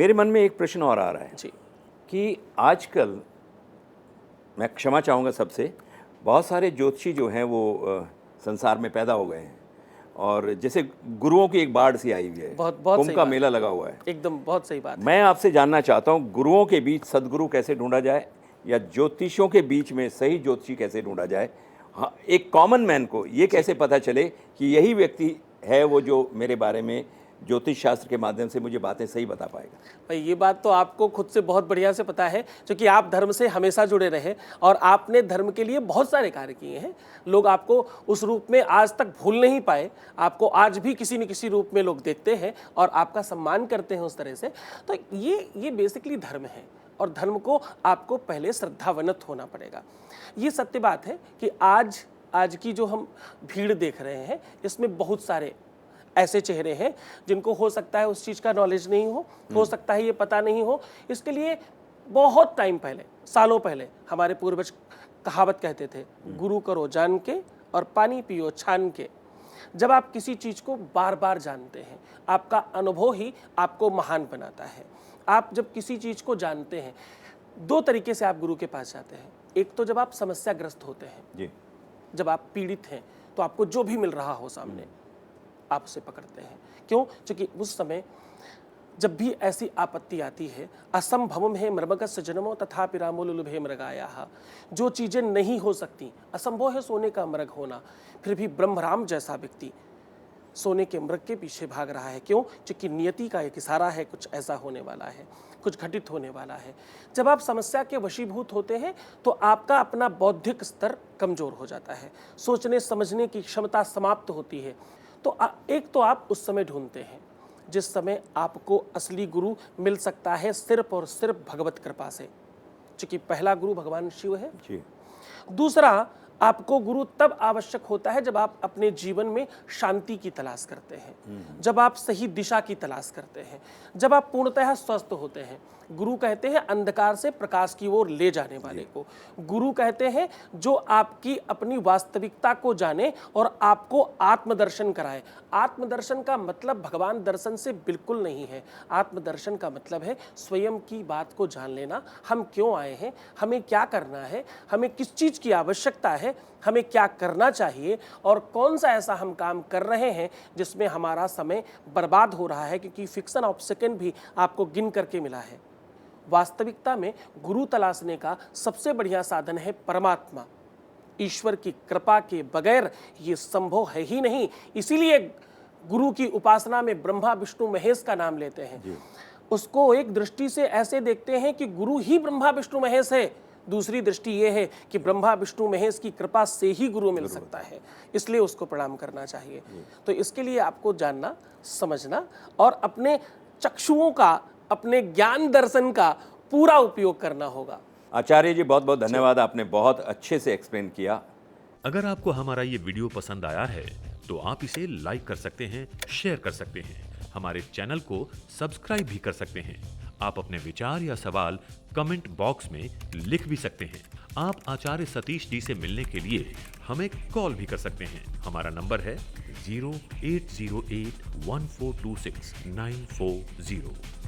मेरे मन में एक प्रश्न और आ रहा है जी। कि आजकल मैं क्षमा चाहूँगा सबसे, बहुत सारे ज्योतिषी जो हैं वो संसार में पैदा हो गए हैं और जैसे गुरुओं की एक बाढ़ सी आई हुई है, बहुत कुंभ सही का बात मेला लगा हुआ है। एकदम बहुत सही बात है। मैं आपसे जानना चाहता हूँ, गुरुओं के बीच सदगुरु कैसे ढूंढा जाए या ज्योतिषियों के बीच में सही ज्योतिषी कैसे ढूंढा जाए? हाँ, एक कॉमन मैन को ये कैसे पता चले कि यही व्यक्ति है वो जो मेरे बारे में ज्योतिष शास्त्र के माध्यम से मुझे बातें सही बता पाएगा? भाई ये बात तो आपको खुद से बहुत बढ़िया से पता है, क्योंकि आप धर्म से हमेशा जुड़े रहे और आपने धर्म के लिए बहुत सारे कार्य किए हैं। लोग आपको उस रूप में आज तक भूल नहीं पाए, आपको आज भी किसी न किसी रूप में लोग देखते हैं और आपका सम्मान करते हैं उस तरह से। तो ये बेसिकली धर्म है और धर्म को आपको पहले श्रद्धावनत होना पड़ेगा। ये सत्य बात है कि आज की जो हम भीड़ देख रहे हैं, इसमें बहुत सारे ऐसे चेहरे हैं जिनको हो सकता है उस चीज़ का नॉलेज नहीं हो सकता है ये पता नहीं हो। इसके लिए बहुत टाइम पहले, सालों पहले हमारे पूर्वज कहावत कहते थे, गुरु करो जान के और पानी पियो छान के। जब आप किसी चीज़ को बार बार जानते हैं, आपका अनुभव ही आपको महान बनाता है। आप जब किसी चीज़ को जानते हैं, दो तरीके से आप गुरु के पास जाते हैं। एक तो जब आप समस्याग्रस्त होते हैं जी। जब आप पीड़ित हैं, तो आपको जो भी मिल रहा हो सामने आप उसे पकड़ते हैं। क्यों? क्योंकि उस समय जब भी ऐसी आपत्ति आती है, असंभवम है मर्मगस्य जन्मो तथापि रामो लुलुभे मृगायाः। जो चीज़ें नहीं हो सकती, असंभव है सोने का मृग होना, फिर भी ब्रह्मराम जैसा व्यक्ति सोने के मृग के पीछे भाग रहा है। क्यों? क्योंकि नियति का एक इशारा है, कुछ ऐसा होने वाला है, कुछ घटित होने वाला है। जब आप समस्या के वशीभूत होते हैं तो आपका अपना बौद्धिक स्तर कमजोर हो जाता है, सोचने समझने की क्षमता समाप्त होती है। तो एक तो आप उस समय ढूंढते हैं जिस समय आपको असली गुरु मिल सकता है सिर्फ और सिर्फ भगवत कृपा से, क्योंकि पहला गुरु भगवान शिव है जी। दूसरा, आपको गुरु तब आवश्यक होता है जब आप अपने जीवन में शांति की तलाश करते हैं, जब आप सही दिशा की तलाश करते हैं, जब आप पूर्णतः स्वस्थ होते हैं। गुरु कहते हैं अंधकार से प्रकाश की ओर ले जाने वाले को। गुरु कहते हैं जो आपकी अपनी वास्तविकता को जाने और आपको आत्मदर्शन कराए। आत्मदर्शन का मतलब भगवान दर्शन से बिल्कुल नहीं है। आत्मदर्शन का मतलब है स्वयं की बात को जान लेना। हम क्यों आए हैं, हमें क्या करना है, हमें किस चीज़ की आवश्यकता है, हमें क्या करना चाहिए और कौन सा ऐसा हम काम कर रहे हैं जिसमें हमारा समय बर्बाद हो रहा है, क्योंकि फिक्शन ऑफ सेकेंड भी आपको गिन करके मिला है। वास्तविकता में गुरु तलाशने का सबसे बढ़िया साधन है परमात्मा। ईश्वर की कृपा के बगैर ये संभव है ही नहीं। इसीलिए गुरु की उपासना में ब्रह्मा विष्णु महेश का नाम लेते हैं। उसको एक दृष्टि से ऐसे देखते हैं कि गुरु ही ब्रह्मा विष्णु महेश है, दूसरी दृष्टि ये है कि ब्रह्मा विष्णु महेश की कृपा से ही गुरु मिल सकता है, इसलिए उसको प्रणाम करना चाहिए। तो इसके लिए आपको जानना, समझना और अपने चक्षुओं का, अपने ज्ञान दर्शन का पूरा उपयोग करना होगा। आचार्य जी बहुत बहुत धन्यवाद, आपने बहुत अच्छे से एक्सप्लेन किया। अगर आपको हमारा ये वीडियो पसंद आया है तो आप इसे लाइक कर सकते हैं, शेयर कर सकते हैं, हमारे चैनल को सब्सक्राइब भी कर सकते हैं। आप अपने विचार या सवाल कमेंट बॉक्स में लिख भी सकते हैं। आप आचार्य सतीश जी से मिलने के लिए हमें कॉल भी कर सकते हैं। हमारा नंबर है 0808 1426 940।